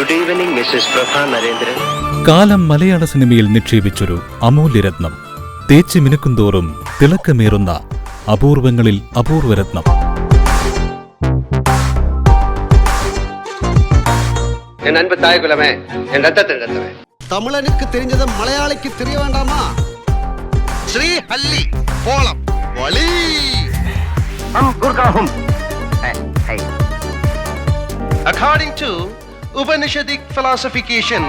Good evening Mrs പ്രഭ നരേന്ദ്രൻ. കാലം മലയാള സിനിമയിൽ നിക്ഷേപിച്ചൊരു അമൂല്യരത്നം, തേച്ച് മിനുക്കുന്തോറും തിളക്കമേറുന്ന അപൂർവങ്ങളിൽ അപൂർവരത്നം. என் அன்பு தாய் குலமே, என் ரத்தத்தின் ரத்தமே. தமிழனுக்கு தெரிஞ்சது மலையாளிக்கு தெரிய வேண்டாமா? ஸ்ரீ ஹல்லி கோலம் வலி According to Upanishadic philosophication,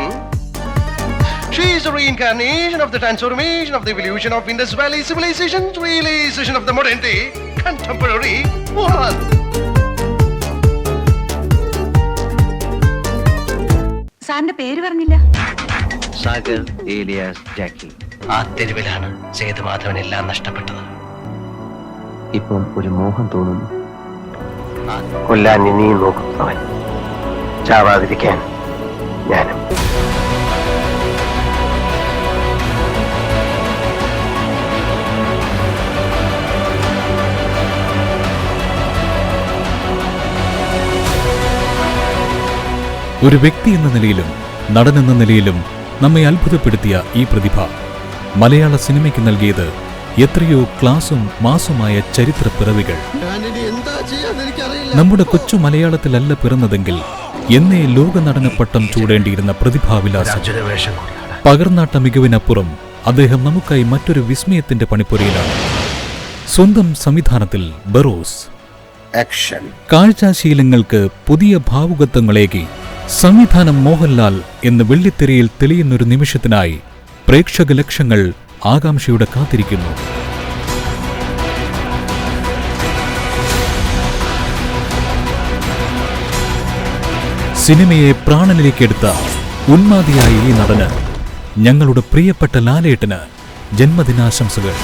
she is the reincarnation of the transformation of the evolution of Indus Valley civilization, realization of the modern day contemporary woman. സാറിന്റെ പേര് പറഞ്ഞില്ല. സാഗർ ഏലിയാസ് ജാക്കി. ആ തെരുവിലാണ് സേതുമാധവനെല്ലാം നഷ്ടപ്പെട്ടത്. ഇപ്പം ഒരു മോഹം തോന്നുന്നു. കൊല്ലാൻ ഇനിയും നോക്കുന്നവൻ ചാവാതിരിക്കാൻ ഞാനും. ഒരു വ്യക്തി എന്ന നിലയിലും നടനെന്ന നിലയിലും നമ്മെ അത്ഭുതപ്പെടുത്തിയ ഈ പ്രതിഭ മലയാള സിനിമയ്ക്ക് നൽകിയത് എത്രയോ ക്ലാസും മാസുമായ ചരിത്ര പിറവികൾ. നമ്മുടെ കൊച്ചു മലയാളത്തിലല്ല പിറന്നതെങ്കിൽ എന്നേ ലോക നടന പട്ടം ചൂടേണ്ടിയിരുന്ന പ്രതിഭാവിലാസം. പകർന്നാട്ട മികവിനപ്പുറം അദ്ദേഹം നമുക്കായി മറ്റൊരു വിസ്മയത്തിന്റെ പണിപ്പുരയിലാണ്. സ്വന്തം സംവിധാനത്തിൽ ബറോസ്. കാഴ്ചാശീലങ്ങൾക്ക് പുതിയ ഭാവുകത്വങ്ങളേകി സംവിധാനം മോഹൻലാൽ എന്ന് വെള്ളിത്തിരയിൽ തെളിയുന്നൊരു നിമിഷത്തിനായി പ്രേക്ഷക ലക്ഷങ്ങൾ ആകാംക്ഷയോടെ കാത്തിരിക്കുന്നു. സിനിമയെ പ്രാണനിലേക്കെടുത്ത ഉന്മാദിയായ ഈ നടന് ഞങ്ങളുടെ പ്രിയപ്പെട്ട ലാലേട്ടന് ജന്മദിനാശംസകൾ.